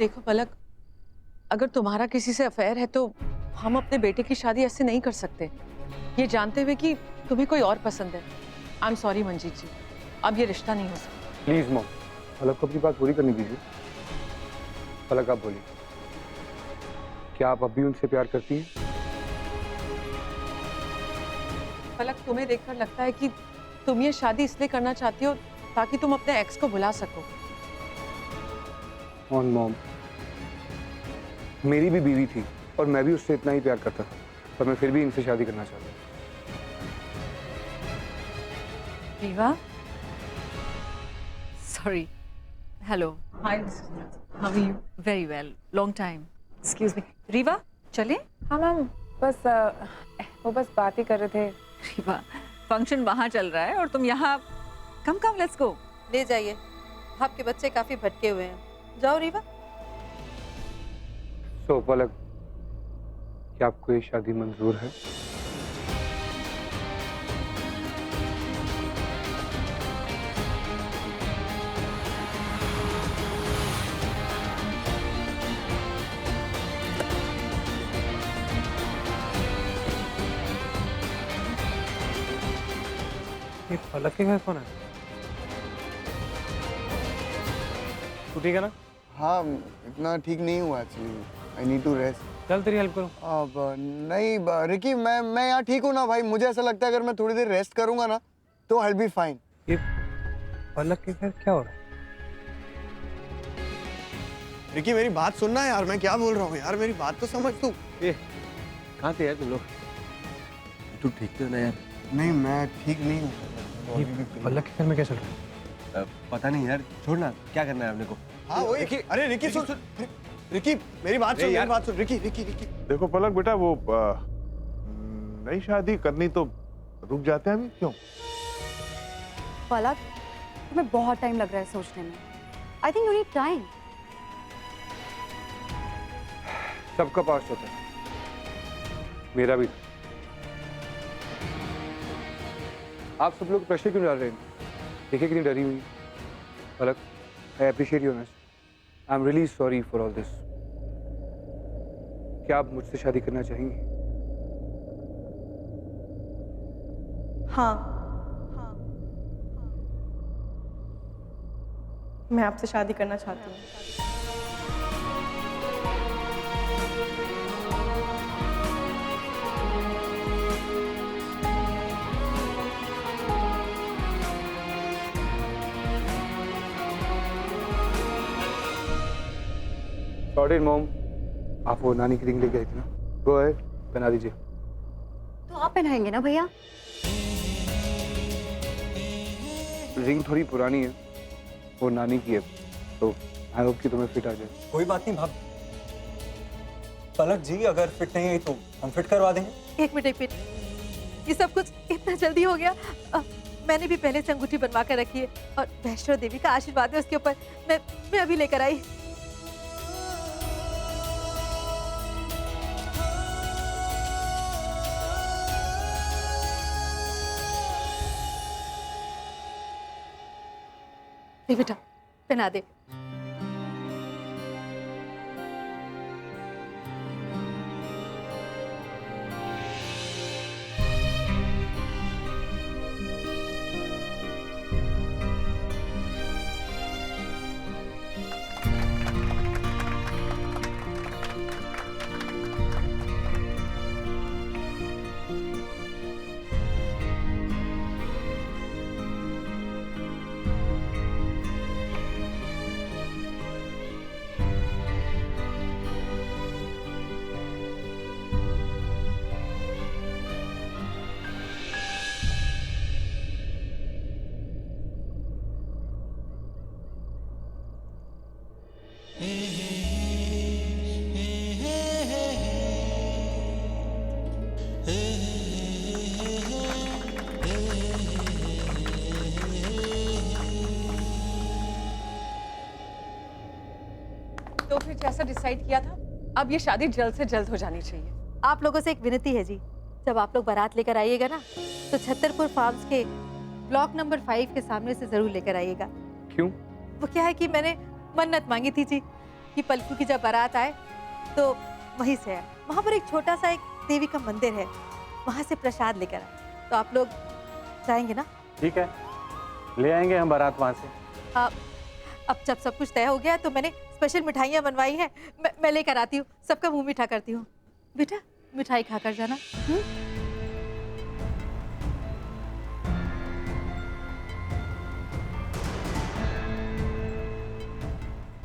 देखो पलक, अगर तुम्हारा किसी से अफेयर है तो हम अपने बेटे की शादी ऐसे नहीं कर सकते, ये जानते हुए कि तुम्हें कोई और पसंद है। आई एम सॉरी मंजीत जी, अब ये रिश्ता नहीं हो सकता। प्लीज मॉम, पलक को अपनी बात पूरी करनी दीजिए। पलक आप बोलिए, क्या आप अब भी उनसे प्यार करती हैं? पलक, तुम्हें देखकर लगता है कि तुम ये शादी इसलिए करना चाहती हो ताकि तुम अपने एक्स को भुला सको। ऑन मॉम, मेरी भी बीवी थी और मैं भी उससे इतना ही प्यार करता था, पर मैं फिर भी इनसे शादी करना चाहता हूँ। Riva, sorry, hello, hi, how are you? Very well, long time, excuse me. Riva, चले? हाँ मैम, बस वो बस बात ही कर रहे थे। रीवा, फंक्शन वहाँ चल रहा है और तुम यहाँ। कम कम, लेट्स गो। ले जाइए, आपके बच्चे काफी भटके हुए हैं। जाओ रीवा। सो पलक, क्या आपको ये शादी मंजूर है? ये पलक के घर कौन है? तू ठीक है ना? हाँ, इतना ठीक नहीं हुआ actually. I need to rest. चल तेरी हेल्प करूं। अब नहीं रिकी, मैं यहाँ ठीक हूँ ना भाई। मुझे ऐसा लगता है अगर मैं थोड़ी देर रेस्ट करूंगा ना तो आई विल बी फाइन। ये पलक के घर क्या हो रहा है? रिकी मेरी बात सुनना यार, मैं क्या बोल रहा हूँ यार, मेरी बात तो समझ तू। कहाँ थे यार तुम लोग? तू ठीक तो ना यार? नहीं, मैं ठीक नहीं हूँ। पलक के घर में क्या चल रहा है? पता नहीं यार, छोड़ना, क्या करना है अपने को? हाँ वही। अरे रिकी सुन, रिकी मेरी बात सुन, मेरी बात सुन। रिकी रिकी रिकी देखो पलक बेटा, वो नई शादी करनी तो रुक जाते हैं अभी, क्यों? पलक, तुम्हें बहुत टाइम लग रहा है सोचने में। I think you need time. सबका पास होता है, मेरा भी। आप सब लोग प्रेशर क्यों डाल रहे हैं? देखिए कितनी डरी हुई Palak. I appreciate your honesty. I am really sorry for all this. क्या आप मुझसे शादी करना चाहेंगी? हाँ, मैं आपसे शादी करना चाहती हूँ। सॉरी मॉम, आप वो नानी की रिंग लेके आई थी ना, गो अहेड, पहना दीजिए। तो आप पहनाएंगे ना भैया? रिंग थोड़ी पुरानी है, वो नानी की है, तो आई होप कि तुम्हें फिट आ जाए। कोई बात नहीं भाभी। पलक जी, अगर फिट नहीं है तो हम फिट करवा देंगे। एक मिनट, ये सब कुछ इतना जल्दी हो गया? मैंने भी पहले से अंगूठी बनवा कर रखी है और वैष्णो देवी का आशीर्वाद है उसके ऊपर। मैं अभी लेकर आई। बेटा पहना दे। तो फिर जैसा डिसाइड किया था, अब ये शादी जल्द से जल्द हो जानी चाहिए। आप लोगों से एक विनती है जी, जब आप लोग बारात लेकर आइएगा ना तो छतरपुर फार्म्स के ब्लॉक नंबर 5 के सामने से जरूर लेकर आइएगा। क्यों? वो क्या है कि मैंने मन्नत मांगी थी जी, कि पलकू की जब बारात आए तो वहीं से आए। वहाँ पर एक छोटा सा एक देवी का मंदिर है, वहाँ से प्रसाद लेकर आए। तो आप लोग जाएंगे ना? ठीक है, ले आएंगे हम बारात वहाँ से। अब जब सब कुछ तय हो गया तो मैंने स्पेशल मिठाइयाँ बनवाई हैं, मैं लेकर आती हूँ, सबका मुंह मीठा करती हूँ। बेटा मिठाई खाकर जाना।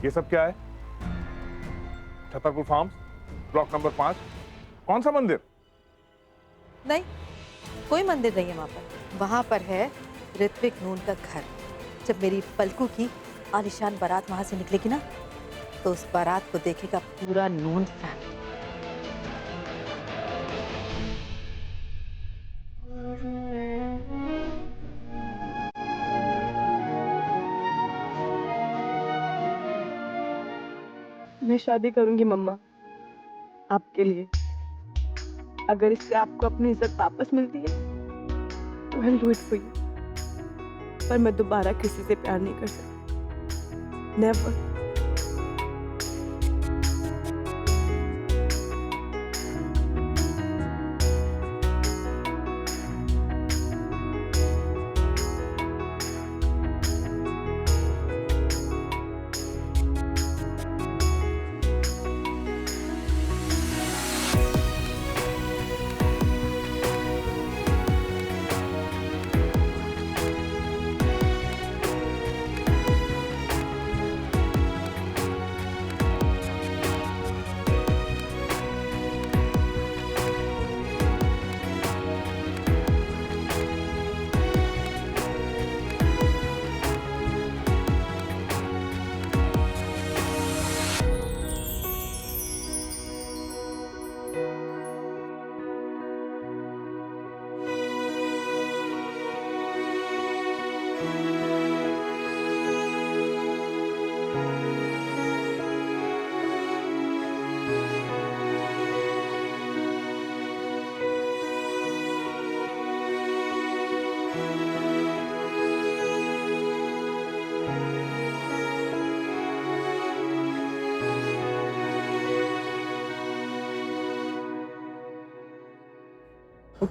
ये सब क्या है? Chhatarpur farms, block number 5। कौन सा मंदिर? नहीं, कोई मंदिर नहीं है वहाँ पर। वहाँ पर है ऋत्विक नून का घर। जब मेरी पलकू की आलिशान बारात वहाँ से निकलेगी ना, तो उस बारात को देखेगा पूरा नून फैमिली। मैं शादी करूंगी मम्मा, आपके लिए। अगर इससे आपको अपनी इज्जत वापस मिलती है तो I will do it for you. पर मैं दोबारा किसी से प्यार नहीं कर सकती, नेवर।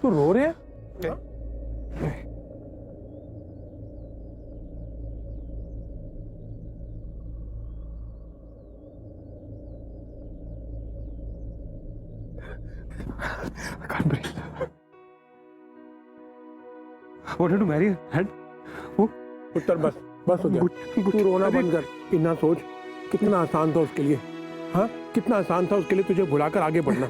तू रो रहे हैं? I can't breathe. I wanted to marry her. And उत्तर बस हो गया। तू रोना बंद कर। इतना सोच कितना आसान था उसके लिए। हाँ, कितना आसान था उसके लिए तुझे भुलाकर आगे बढ़ना।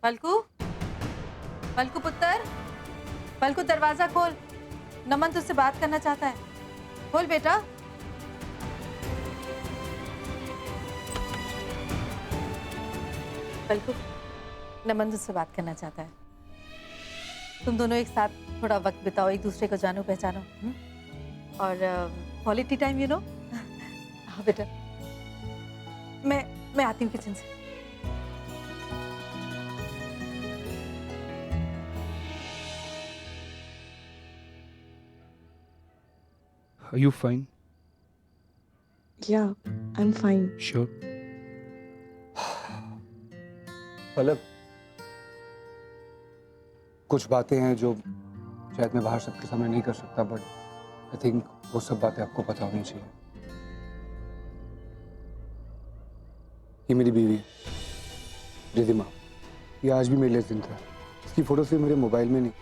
पलकू, पलकू पुत्र, पलकू दरवाजा खोल। नमन तुझसे बात करना चाहता है, खोल बेटा। पलकू, नमन तुझसे बात करना चाहता है। तुम दोनों एक साथ थोड़ा वक्त बिताओ, एक दूसरे को जानो पहचानो। और क्वालिटी टाइम, यू नो। हाँ बेटा, मैं आती हूँ किचन से। Are you fine? Yeah, I'm fine. Sure. पलक, कुछ बातें हैं जो शायद मैं बाहर सबके सामने नहीं कर सकता, बट आई थिंक वो सब बातें आपको पता होनी चाहिए। ये मेरी बीवी है, रिधिमा। ये आज भी मेरे लिए जिंदा है। इसकी फोटो सिर्फ मेरे मोबाइल में नहीं,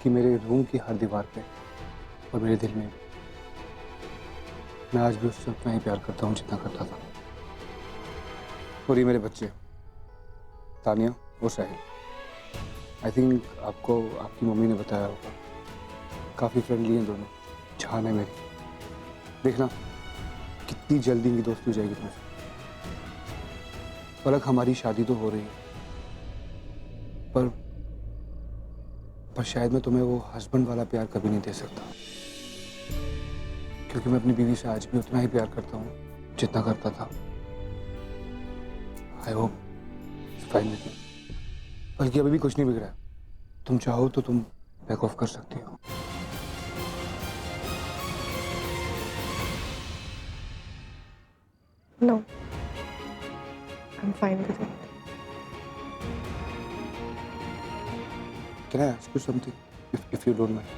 कि मेरे रूम की हर दीवार पे और मेरे दिल में भी। मैं आज भी उससे उतना ही प्यार करता हूँ जितना करता था। और ये मेरे बच्चे, तानिया और साहिल। आई थिंक आपको आपकी मम्मी ने बताया होगा, काफ़ी फ्रेंडली हैं दोनों। जान है मेरी, देखना कितनी जल्दी इनकी दोस्ती हो जाएगी तुमसे। पलक, हमारी शादी तो हो रही है, पर शायद मैं तुम्हें वो हस्बैंड वाला प्यार कभी नहीं दे सकता, क्योंकि मैं अपनी बीवी से आज भी उतना ही प्यार करता हूँ जितना करता था। I hope fine with you. बल्कि अभी भी कुछ नहीं बिगड़ा है। तुम चाहो तो तुम बैक ऑफ कर सकती हो। No, I'm fine with it. Can I ask you something, if you don't mind?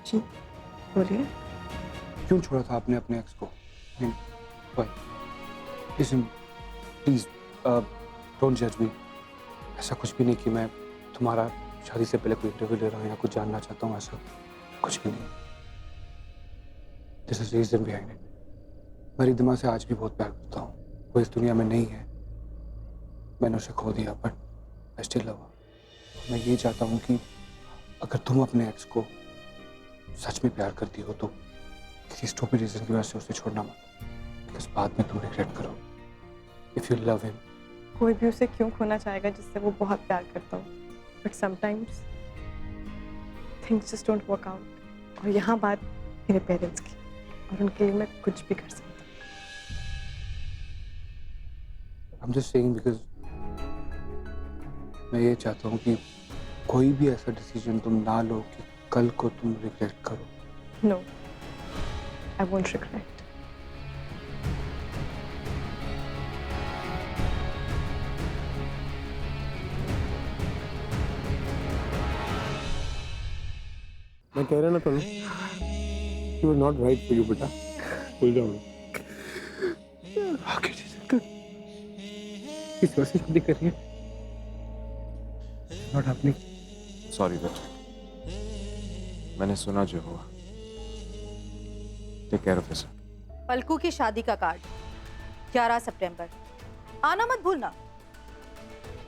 जी, बोलिए। क्यों छोड़ा था आपने अपने एक्स को? Why? Listen, please, don't judge me. ऐसा कुछ भी नहीं कि मैं तुम्हारा शादी से पहले कोई इंटरव्यू ले रहा हूँ या कुछ जानना चाहता हूँ, ऐसा कुछ भी नहीं। This is reason behind it. मैं रिद्धिमा से आज भी बहुत प्यार करता हूँ। वो इस दुनिया में नहीं है, मैंने उसे खो दिया, बट आई स्टिल लव हर। मैं ये चाहता हूँ कि अगर तुम अपने एक्स को सच में प्यार करती हो तो किसी स्टूपिड रीजन की वजह से उसे छोड़ना मत, बिकॉज़ बाद में तुम रिग्रेट करो। इफ यू लव हिम, कोई भी उसे क्यों खोना चाहेगा जिससे वो बहुत प्यार करता हो, but sometimes things just don't work out. और यहाँ बात मेरे पेरेंट्स की, और उनके लिए मैं कुछ भी कर सकती हूँ। I'm just saying because मैं ये चाहता हूँ कि कोई भी ऐसा डिसीजन तुम ना लो कि कल को तुम रिग्रेट करो। No, I won't regret. मैं कह रहा ना तुम, it was not right for you बेटा। भूल जाओ। आखिर किस वजह से शादी कर रही है? Not happening. सॉरी बच्चे, मैंने सुना जो हुआ। Take care of yourself. Palku की शादी का कार्ड 11 सितंबर, आना मत भूलना।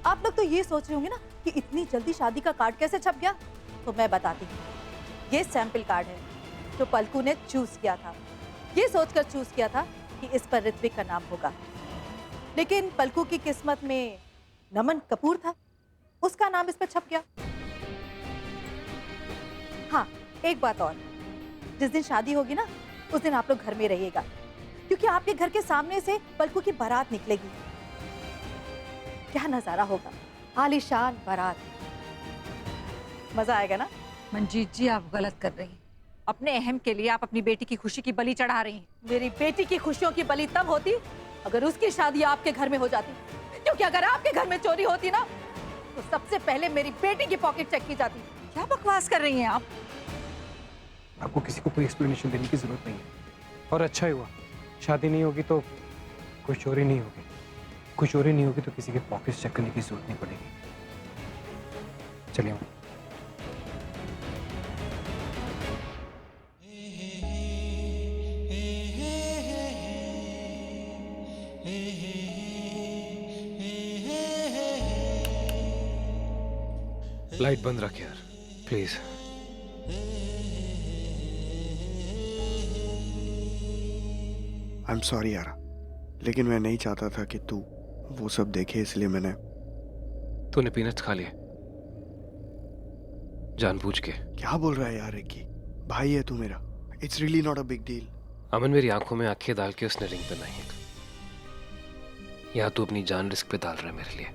आप लोग तो ये सोच रहे होंगे ना कि इतनी जल्दी शादी का कार्ड कैसे छप गया, तो मैं बताती हूँ। ये सैंपल कार्ड है जो पलकू ने चूज किया था। ये सोचकर चूज किया था कि इस पर ऋत्विक का नाम होगा, लेकिन पलकू की किस्मत में नमन कपूर था, उसका नाम इस पर छप गया। हाँ, एक बात और, जिस दिन शादी होगी ना उस दिन आप लोग घर में रहिएगा, क्योंकि आपके घर के सामने से पलकू की बारात निकलेगी। क्या नजारा होगा, आलीशान बारात, मजा आएगा ना। मंजीत जी, आप गलत कर रही हैं। अपने अहम के लिए आप अपनी बेटी की खुशी की बलि चढ़ा रही हैं। मेरी बेटी की खुशियों की बलि तब होती अगर उसकी शादी आपके घर में हो जाती, क्योंकि अगर आपके घर में चोरी होती ना तो सबसे पहले मेरी बेटी की पॉकेट चेक की जाती। क्या बकवास कर रही हैं आप? आपको किसी को कोई एक्सप्लेनेशन देने की जरूरत नहीं है। और अच्छा ही हुआ, शादी नहीं होगी तो कोई चोरी नहीं होगी, कोई चोरी नहीं होगी तो किसी के पॉकेट्स चेक करने की जरूरत नहीं पड़ेगी। चलिए। लाइट बंद रख यार, प्लीज। आई एम सॉरी यार, लेकिन मैं नहीं चाहता था कि तू वो सब देखे, इसलिए मैंने। तूने पीनट्स खा लिए जानबूझ के? क्या बोल रहा है यार रिकी, भाई है तू मेरा। It's really not a big deal. Aman मेरी आंखों में आंखें डाल के उसने रिंग पहनाई है। या तू अपनी जान रिस्क पे डाल रहा है मेरे लिए?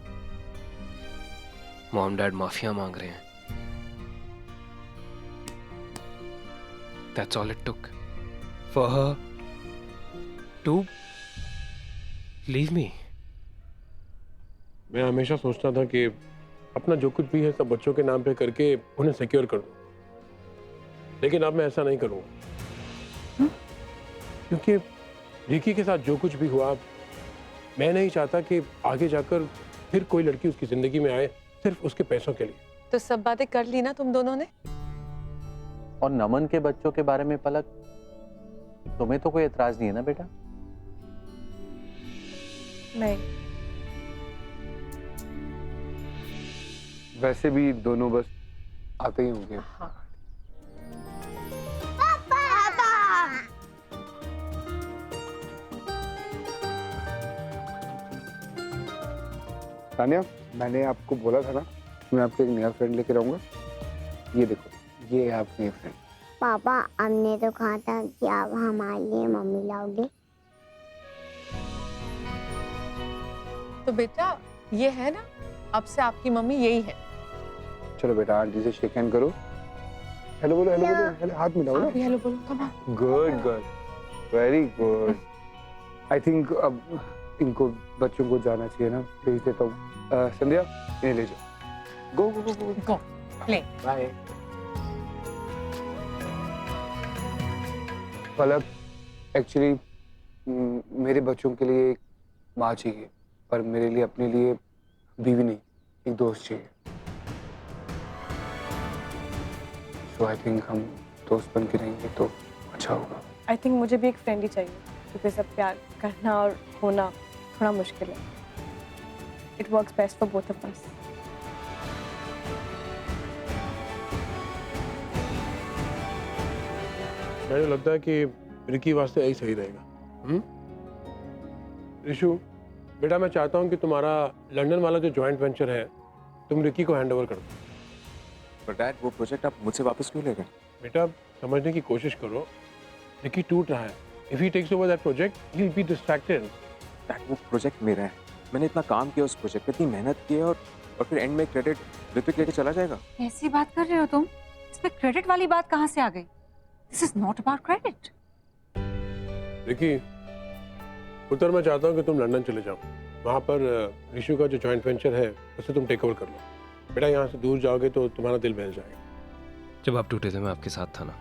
मॉम डैड माफिया मांग रहे हैं। That's all it took for her to leave me. मैं हमेशा सोचता था कि अपना जो कुछ भी है सब बच्चों के नाम पे करके उन्हें सिक्योर कर दूं, लेकिन अब मैं ऐसा नहीं करूंगा, क्योंकि रिकी के साथ जो कुछ भी हुआ, मैं नहीं चाहता कि आगे जाकर फिर कोई लड़की उसकी जिंदगी में आए सिर्फ उसके पैसों के लिए। तो सब बातें कर ली ना तुम दोनों ने? और नमन के बच्चों के बारे में पलक, तुम्हें तो कोई एतराज नहीं है ना बेटा? नहीं। वैसे भी दोनों बस आते ही होंगे। हाँ। तानिया, मैंने आपको बोला था ना मैं आपको एक नया फ्रेंड लेकर आऊँगा। ये देखो, ये है आपका नया फ्रेंड। पापा हमने तो कहा था कि आप हमारे लिए मम्मी लाओगे। तो बेटा ये है ना, अब से आपकी मम्मी यही है। चलो बेटा आंटी से शेक हैंड करो। हेलो बोलो, हेलो बोलो, हेलो हाथ मिलाओ ना। हेलो बोलो, come on. Good good, very good. I think अब इनको बच्चों को जाना चाहिए ना, भेज देता हूँ। संध्या इन्हें ले जाओ। गो गो गो गो गो प्ले। बाय। पलक, एक्चुअली मेरे बच्चों के लिए एक माँ चाहिए, पर मेरे लिए अपने लिए बीवी नहीं, एक दोस्त चाहिए। सो आई थिंक हम दोस्त बन के रहेंगे तो अच्छा होगा। आई थिंक मुझे भी एक फ्रेंड ही चाहिए, क्योंकि सब प्यार करना और होना थोड़ा मुश्किल है। It works best for both of us. मुझे लगता है कि रिकी वास्ते यही सही रहेगा। ऋषु बेटा, मैं चाहता हूँ कि तुम्हारा लंदन वाला जो जॉइंट वेंचर है तुम रिकी को हैंड ओवर कर दो। पर डैड, वो प्रोजेक्ट आप मुझसे वापस क्यों ले गए? बेटा समझने की कोशिश करो, रिकी टूट रहा है। If he takes over that project he will be distracted. Dad, वो प्रोजेक्ट मेरा है, मैंने इतना काम किया उस प्रोजेक्ट पे, इतनी मेहनत की है, और फिर एंड में क्रेडिट ऋत्विक लेके चला जाएगा। कैसी बात कर रहे हो तुम? इसमें क्रेडिट वाली बात कहाँ से आ गई? This is not about credit. Ricky पुत्र, मैं चाहता हूँ कि तुम लंदन चले जाओ, वहाँ पर ऋषु का जो जॉइंट वेंचर है उसे तुम टेक ओवर कर लो। बेटा यहाँ से दूर जाओगे तो तुम्हारा दिल बहल जाएगा। जब आप टूटे थे मैं आपके साथ था ना,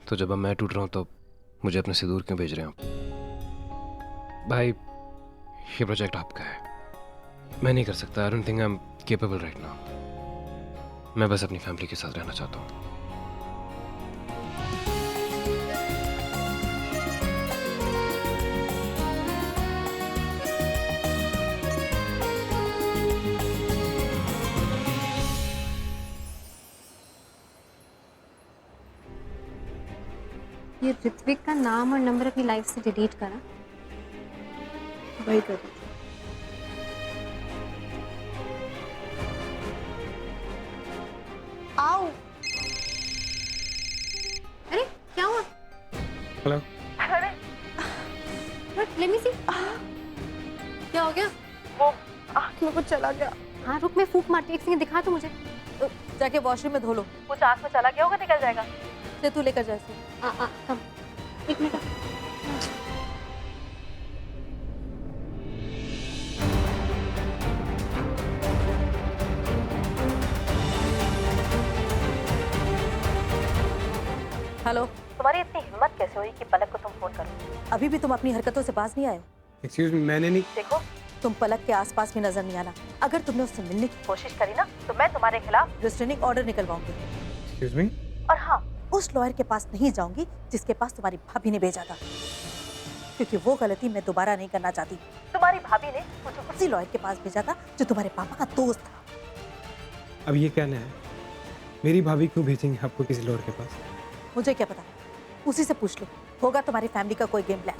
तो जब अब मैं टूट रहा हूँ तो मुझे अपने से दूर क्यों भेज रहे हैं आप? भाई ये प्रोजेक्ट आपका है, मैं नहीं कर सकता। I don't think I am capable right now. मैं बस अपनी फैमिली के साथ रहना चाहता हूँ। ये ऋत्विक का नाम और नंबर अपनी लाइफ से डिलीट करा। वही कर। आओ। अरे क्या हुआ? हेलो। अरे लेट मी सी। क्या हो गया? वो आँख में कुछ चला गया। हाँ रुक, मैं फूंक मारती, एक सेकंड दिखा तो मुझे। तो जाके वॉशरूम में धो लो। कुछ आँख में चला गया होगा, निकल जाएगा। ले तू लेकर जा इसे। कम एक मिनट। हेलो। तुम्हारी इतनी हिम्मत कैसे हुई कि पलक को तुम फोन करो? अभी भी तुम अपनी हरकतों से बाज नहीं आए हो? एक्सक्यूज मी, मैंने नहीं। देखो तुम पलक के आसपास भी नजर नहीं आना। अगर तुमने उससे मिलने की कोशिश करी ना तो मैं तुम्हारे खिलाफ रिस्ट्रेनिंग ऑर्डर निकलवाऊंगी। Excuse me. और हाँ, उस लॉयर के पास नहीं जाऊंगी जिसके पास तुम्हारी भाभी ने भेजा था, क्योंकि वो गलती मैं दोबारा नहीं करना चाहती। तुम्हारी भाभी ने मुझे उसी लॉयर के पास भेजा था जो तुम्हारे पापा का दोस्त था। अब ये कहना है मेरी भाभी क्यों भेजेंगे आपको किसी लॉयर के पास? मुझे क्या पता, उसी से पूछ लो। होगा तुम्हारी फैमिली का कोई गेम प्लान।